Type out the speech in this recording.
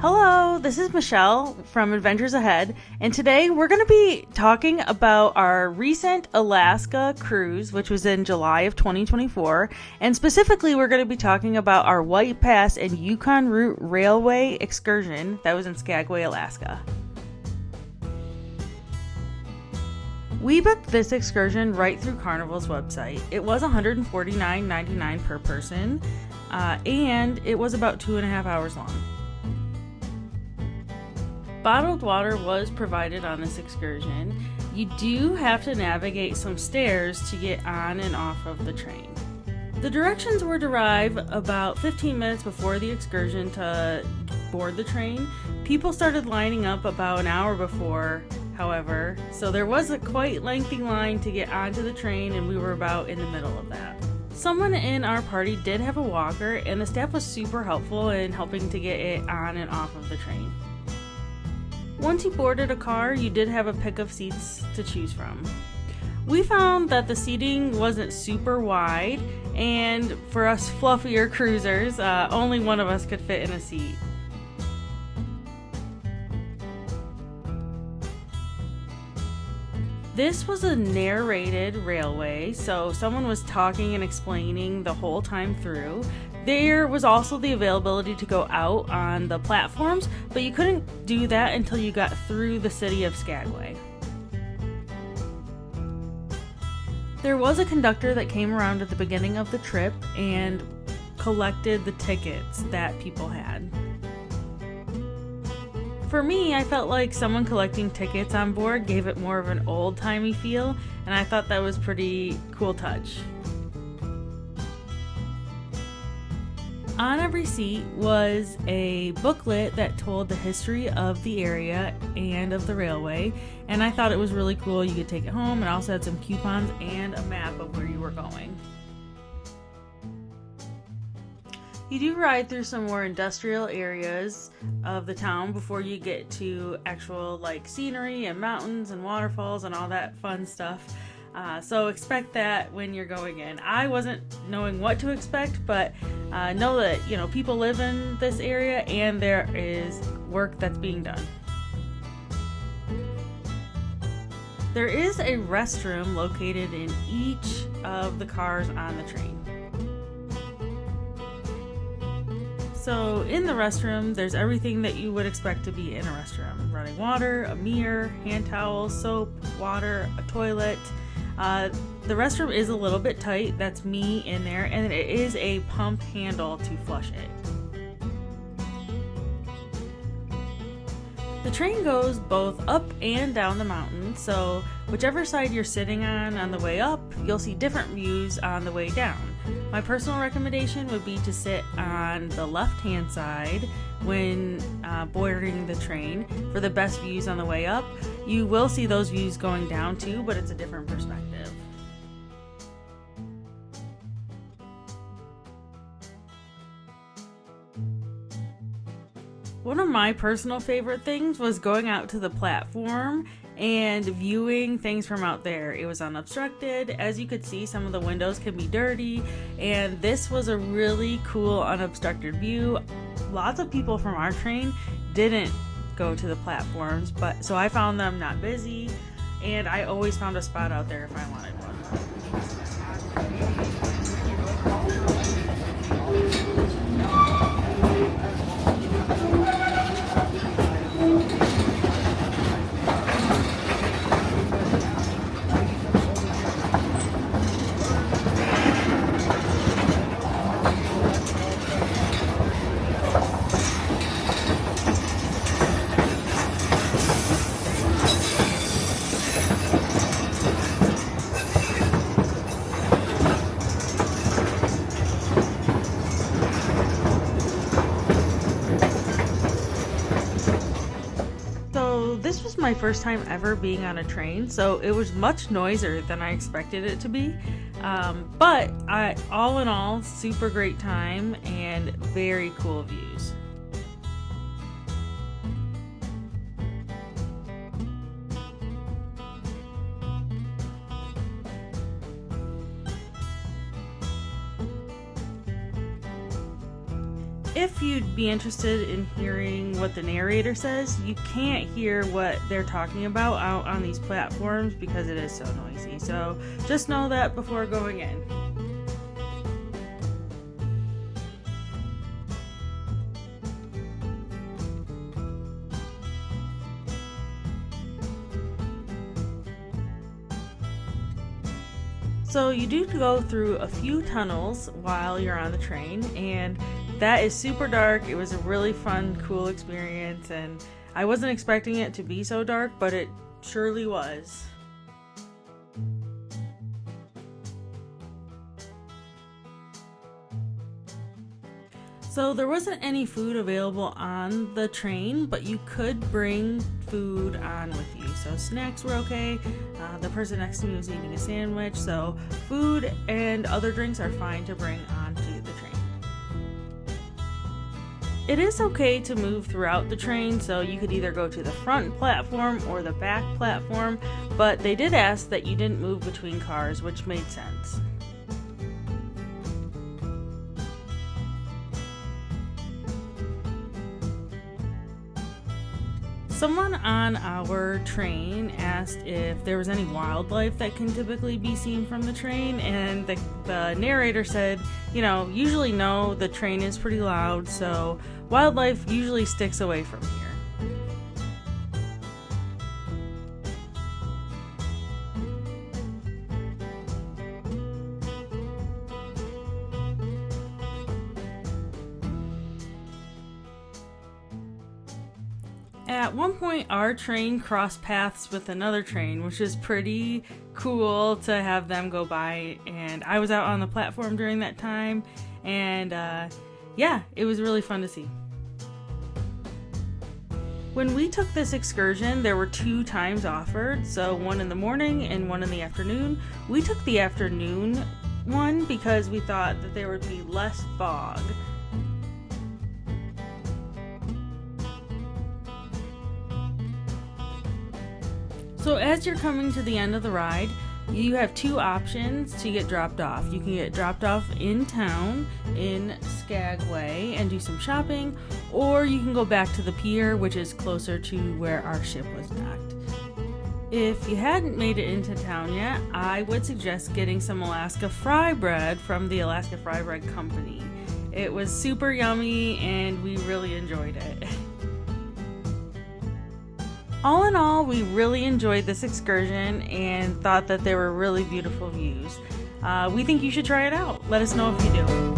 Hello, this is Michelle from Adventures Ahead, and today we're going to be talking about our recent Alaska cruise, which was in July of 2024, and specifically we're going to be talking about our White Pass and Youkon Route Railway excursion that was in Skagway, Alaska. We booked this excursion right through Carnival's website. It was $149.99 per person, and it was about 2.5 hours long. Bottled water was provided on this excursion. You do have to navigate some stairs to get on and off of the train. The directions were to arrive about 15 minutes before the excursion to board the train. People started lining up about an hour before, however, so there was a quite lengthy line to get onto the train, and we were about in the middle of that. Someone in our party did have a walker, and the staff was super helpful in helping to get it on and off of the train. Once you boarded a car, you did have a pick of seats to choose from. We found that the seating wasn't super wide, and for us fluffier cruisers, only one of us could fit in a seat. This was a narrated railway, so someone was talking and explaining the whole time through. There was also the availability to go out on the platforms, but you couldn't do that until you got through the city of Skagway. There was a conductor that came around at the beginning of the trip and collected the tickets that people had. For me, I felt like someone collecting tickets on board gave it more of an old-timey feel, and I thought that was a pretty cool touch. On every seat was a booklet that told the history of the area and of the railway, and I thought it was really cool. You could take it home, and also had some coupons and a map of where you were going. You do ride through some more industrial areas of the town before you get to actual scenery and mountains and waterfalls and all that fun stuff. So expect that when you're going in. I wasn't knowing what to expect, but know that people live in this area and there is work that's being done. There is a restroom located in each of the cars on the train. So in the restroom, there's everything that you would expect to be in a restroom. Running water, a mirror, hand towels, soap, water, a toilet. The restroom is a little bit tight. That's me in there. And it is a pump handle to flush it. The train goes both up and down the mountain. So whichever side you're sitting on the way up, you'll see different views on the way down. My personal recommendation would be to sit on the left-hand side when boarding the train for the best views on the way up. You will see those views going down too, but it's a different perspective. One of my personal favorite things was going out to the platform and viewing things from out there. It was unobstructed. As you could see, some of the windows can be dirty, and this was a really cool unobstructed view. Lots of people from our train didn't go to the platforms, so I found them not busy, and I always found a spot out there if I wanted one. This was my first time ever being on a train, so it was much noisier than I expected it to be. But all in all, super great time and very cool views. if you'd be interested in hearing what the narrator says, you can't hear what they're talking about out on these platforms because it is so noisy. So just know that before going in. So you do go through a few tunnels while you're on the train, and that is super dark. It was a really fun, cool experience, and I wasn't expecting it to be so dark, but it surely was. So there wasn't any food available on the train, but you could bring food on with you. So snacks were okay. The person next to me was eating a sandwich, so food and other drinks are fine to bring onto the train. It is okay to move throughout the train, so you could either go to the front platform or the back platform, but they did ask that you didn't move between cars, which made sense. Someone on our train asked if there was any wildlife that can typically be seen from the train, and the narrator said, usually no, the train is pretty loud, so wildlife usually sticks away from here. At one point, our train crossed paths with another train, which is pretty cool to have them go by. And I was out on the platform during that time, and it was really fun to see. When we took this excursion, there were 2 times offered, so one in the morning and one in the afternoon. We took the afternoon one because we thought that there would be less fog. So as you're coming to the end of the ride, you have 2 options to get dropped off. You can get dropped off in town in Skagway and do some shopping, or you can go back to the pier, which is closer to where our ship was docked. If you hadn't made it into town yet, I would suggest getting some Alaska fry bread from the Alaska Fry Bread Company. It was super yummy and we really enjoyed it. All in all, we really enjoyed this excursion and thought that there were really beautiful views. We think you should try it out. Let us know if you do.